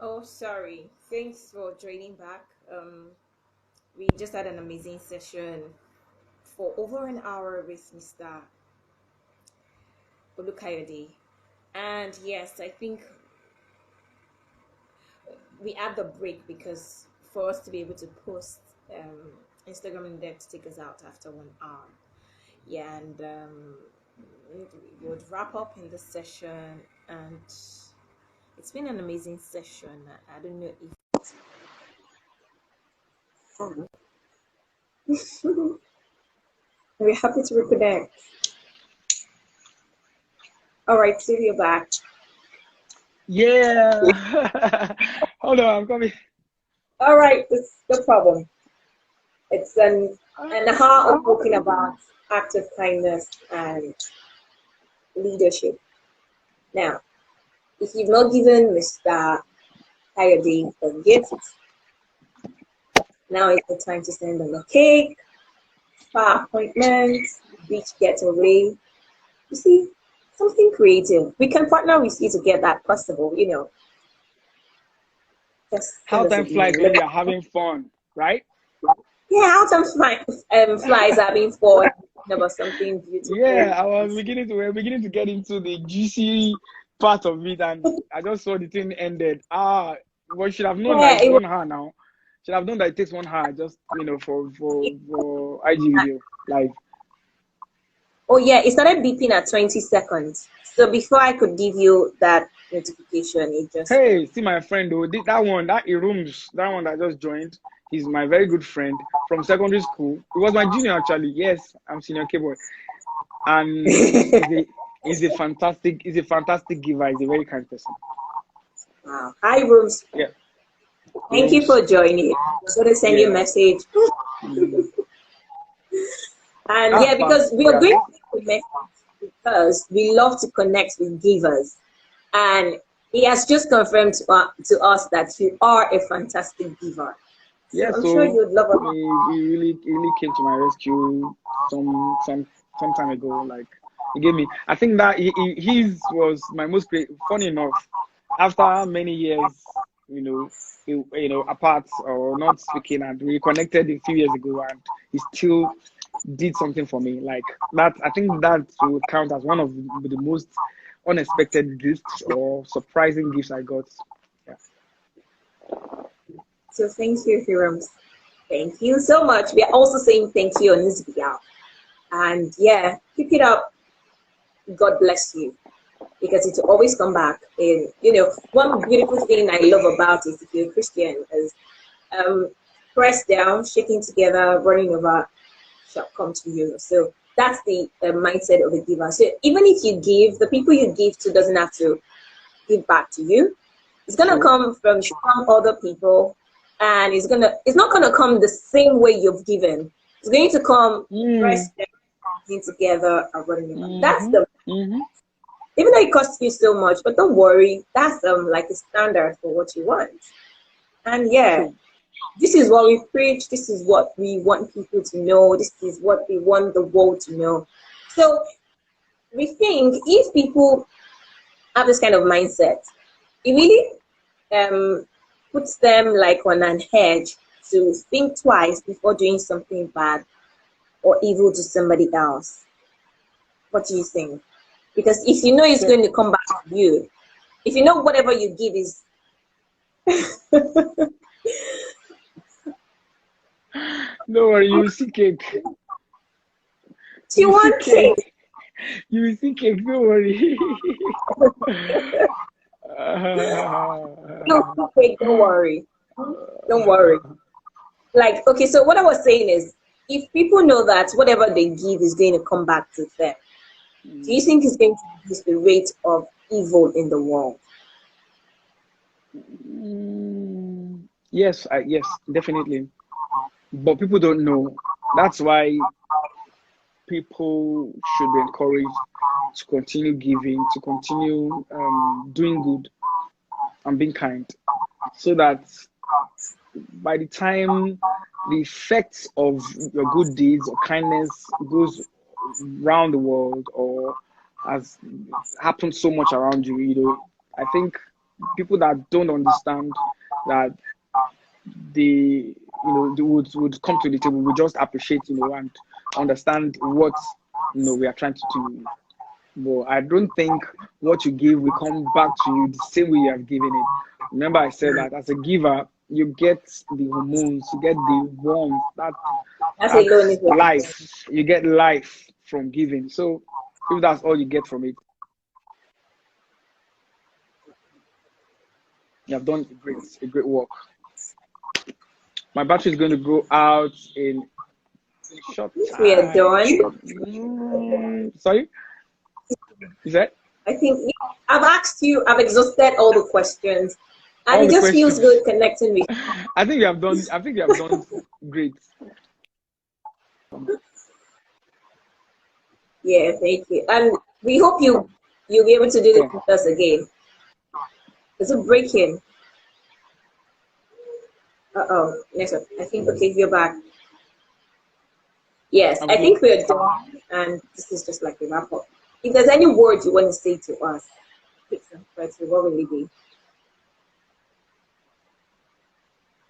Oh, sorry. Thanks for joining back. We just had an amazing session for over an hour with Mr. Olukayode. And yes, I think we had the break because for us to be able to post Instagram in depth to take us out after 1 hour. Yeah, and we would wrap up in the session, and it's been an amazing session. I don't know if we're happy to reconnect. All right, see you back. Yeah. Hold on, I'm coming. All right, it's no problem. It's an hour of talking about acts of kindness and leadership. Now, if you've not given Mr. Coyote a gift, now is the time to send them a cake, spa appointment, beach getaway. You see, something creative. We can partner with you to get that possible, Just How send us a time flies DM. when you're having fun, right? Yeah, how time flies are being forward about something beautiful. Yeah, we're beginning to get into the juicy part of it, and I just saw the thing ended. Well, should have known that Yeah, it's it was, 1 hour now. Should have known that it takes 1 hour just for IG video live. oh yeah, it started beeping at 20 seconds. So before I could give you that notification, it just Hey, see my friend though, that one, that Irums, that one that just joined. He's my very good friend from secondary school. He was my junior actually. Yes, I'm senior keyboard, and he's a fantastic giver. He's a very kind person. wow. Hi Rooms. Yeah, Thank you Irums. for joining. I'm gonna send you a Yeah. message. Mm. And yeah, Fast. because we are Yeah. going to connect because we love to connect with givers. And he has just confirmed to us that you are a fantastic giver. So Yeah. I'm sure So you'd love it. he really came to my rescue some time ago. Like he gave me. I think that his was my most great. Funny enough, after many years, apart or not speaking, and we reconnected a few years ago, and he still did something for me like that. I think that would count as one of the most unexpected gifts or surprising gifts I got. Yeah. So thank you, Hirams. Thank you so much. We are also saying thank you on this behalf. And yeah, keep it up. God bless you. Because it will always come back. And one beautiful thing I love about it, if you're a Christian, is um, pressed down, shaking together, running over, shall come to you. So that's the mindset of a giver. So even if you give, the people you give to doesn't have to give back to you. It's gonna True. come from some other people, and it's not gonna come the same way you've given. It's going to come Mm. pressed down, together, and running over. That's Mm-hmm. the Mm-hmm. even though it costs you so much, but don't worry, that's like a standard for what you want. And yeah, True. this is what we preach, this is what we want people to know, this is what we want the world to know. So we think if people have this kind of mindset, it really puts them like on an edge to think twice before doing something bad or evil to somebody else. What do you think? Because if you know it's So, going to come back to you, if you know whatever you give is don't worry, you will see cake. do You you will see want cake? cake. You will see cake. Don't worry. No cake, don't worry. Don't worry. Like, okay, so what I was saying is if people know that whatever they give is going to come back to them, do you think it's going to reduce the rate of evil in the world? Yes, yes, definitely. But people don't know. That's why people should be encouraged to continue giving, to continue doing good and being kind, so that by the time the effects of your good deeds or kindness goes round the world or has happened so much around you, I think people that don't understand that they, they would come to the table, we just appreciate, and understand what, we are trying to do. But I don't think what you give will come back to you the same way you have given it. Remember, I said that as a giver, you get the hormones, you get the warmth, That's alone is life. You get life from giving. So if that's all you get from it, you have done a great work. My battery is going to go out in short time. We are done. Sorry? Is that? I think I've asked you, I've exhausted all the questions. And it just feels good connecting with you. I think you have done great. Yeah, thank you. And we hope you'll be able to do this with us again. Is it breaking? Next one. I think, okay, you're back. Yes, I think we're done. And this is just like a wrap up. If there's any words you want to say to us, what will it be?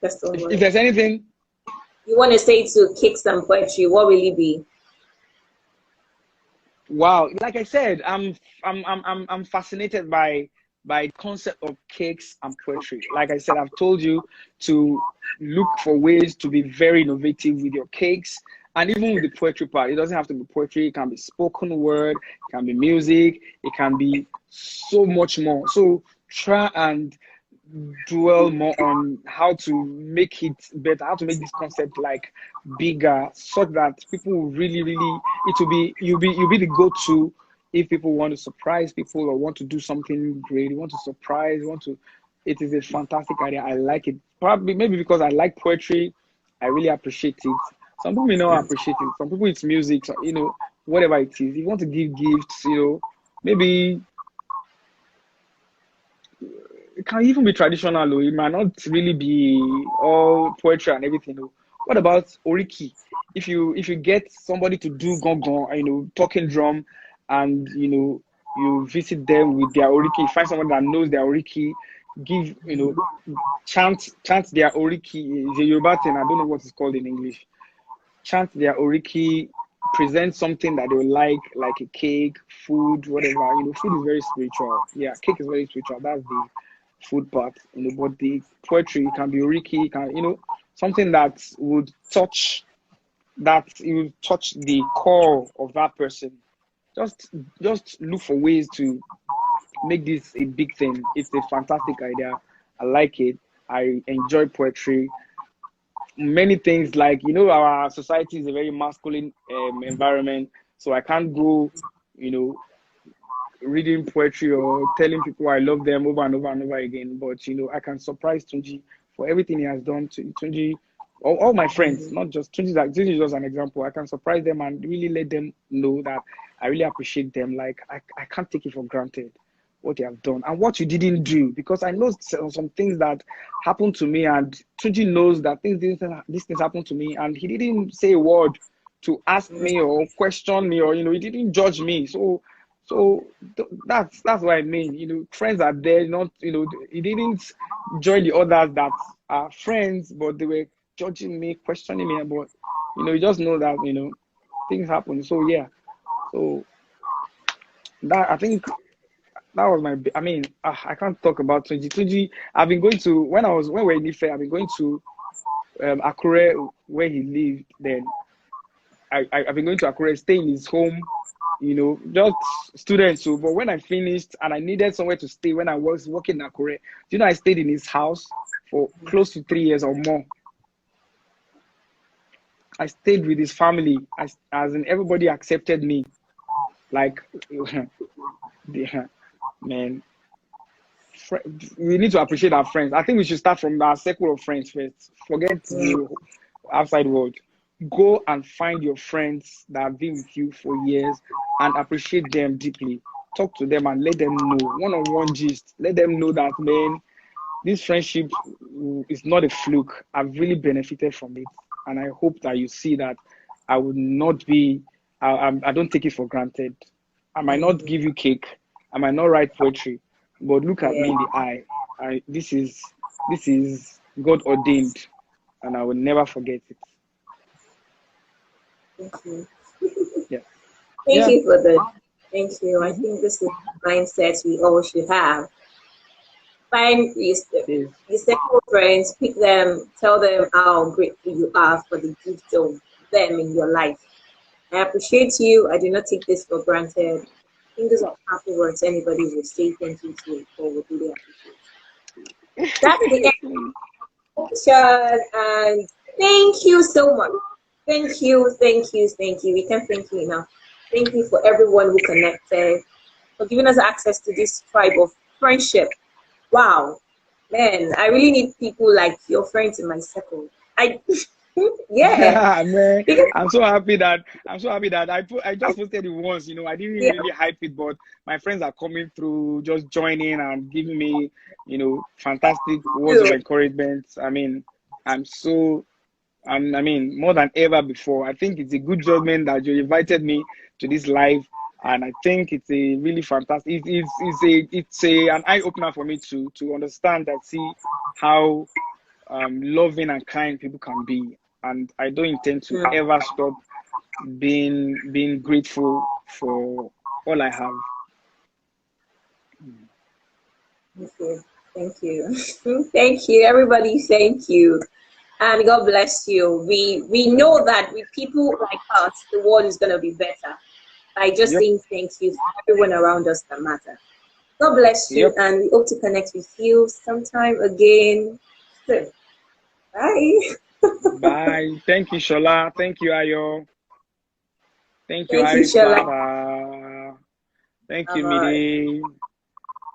If there's anything you want to say to Kicks and Poetry, what will it be? Wow, like I said, I'm fascinated by the concept of cakes and poetry. Like I said, I've told you to look for ways to be very innovative with your cakes, and even with the poetry part. It doesn't have to be poetry. It can be spoken word, it can be music, it can be so much more. So try and dwell more on how to make it better, how to make this concept like bigger, so that people will really, you'll be the go-to if people want to surprise people or want to do something great, you want to surprise, it is a fantastic idea. I like it. Probably maybe because I like poetry, I really appreciate it. Some people may not appreciate it. Some people it's music, so, whatever it is. If you want to give gifts, maybe it can even be traditional, though. It might not really be all poetry and everything, though. What about oriki? If you get somebody to do gong, talking drum, and you visit them with their oriki, you find someone that knows their oriki, give chant their oriki. It's a Yoruba thing. I don't know what it's called in English. Chant their oriki, present something that they would like a cake, food, whatever. Food is very spiritual. Yeah, cake is very spiritual. That's the food part, but the poetry can be oriki, can something that would touch the core of that person. Just look for ways to make this a big thing. It's a fantastic idea. I like it. I enjoy poetry. Many things, like our society is a very masculine environment, so I can't go reading poetry or telling people I love them over and over and over again. But I can surprise Tunji for everything he has done. Tunji, all my friends, not just Tunji. Tunji is just an example. I can surprise them and really let them know that I really appreciate them. Like I can't take it for granted what they have done and what you didn't do, because I know some things that happened to me, and Tunji knows that these things happened to me, and he didn't say a word to ask me or question me, or he didn't judge me. So that's what I mean. Friends are there, not he didn't join the others that are friends, but they were judging me, questioning me. But you just know that things happen. So yeah, so that, I think that was my. I mean, I can't talk about 2020. I've been going to when we're in Ife, I've been going to Akure, where he lived. Then I've been going to Akure, stay in his home. Just students. So, but when I finished and I needed somewhere to stay when I was working in Akure, I stayed in his house for close to 3 years or more. I stayed with his family, as in everybody accepted me. Like, man, we need to appreciate our friends. I think we should start from our circle of friends first. Forget the outside world. Go and find your friends that have been with you for years and appreciate them deeply. Talk to them and let them know, one-on-one gist. Let them know that, man, this friendship is not a fluke. I've really benefited from it. And I hope that you see that I would not be, I don't take it for granted. I might not give you cake. I might not write poetry, but look at me in the eye. this is God ordained, and I will never forget it. Thank you. Yeah. Thank Yeah. you for that. Thank you. I think this is the mindset we all should have. Find your circle friends, pick them, tell them how grateful you are for the gift of them in your life. I appreciate you. I do not take this for granted. I think those are powerful words anybody would say thank you to or would really appreciate. That's the end of the session, and thank you so much. Thank you, thank you, thank you. We can't thank you enough. Thank you for everyone who connected, for giving us access to this tribe of friendship. Wow, man, I really need people like your friends in my circle. Yeah, Man, because I'm so happy that I just posted it once, I didn't yeah, really hype it, but my friends are coming through, just joining and giving me, fantastic words of encouragement. I mean, I'm so I mean, more than ever before. I think it's a good judgment that you invited me to this live, and I think it's a really fantastic. It's an eye opener for me to understand that, see how loving and kind people can be, and I don't intend to ever stop being grateful for all I have. thank you, thank you, thank you, everybody. Thank you. And God bless you. We know that with people like us, the world is gonna be better. By just Yep. saying thank you to everyone around us that matter. God bless you, Yep. and we hope to connect with you sometime again soon. Bye. Bye. Thank you, Shola. Thank you, Ayo. Thank you, Thank you, Iris Shala. Clara. Thank you, Bye. Midi.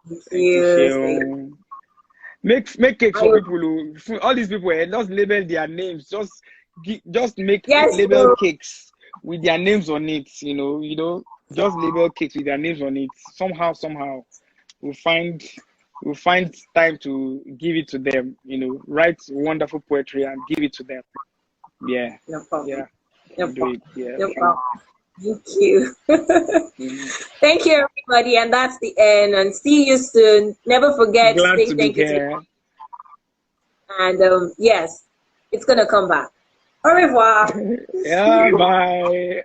Thank Thank you, you. Thank Sheon. Make cakes for you. people all these people, just label their names. Just make Yes, label so cakes with their names on it. Just label cakes with their names on it. Somehow, we'll find time to give it to them. Write wonderful poetry and give it to them. Yeah, no problem. yeah, No do problem. it. Yeah. No problem. Thank you. Mhm. Thank you, everybody. And that's the end. And see you soon. Never forget to Glad say to be thank you to me. here. And yes, it's going to come back. Au revoir. Yeah, bye.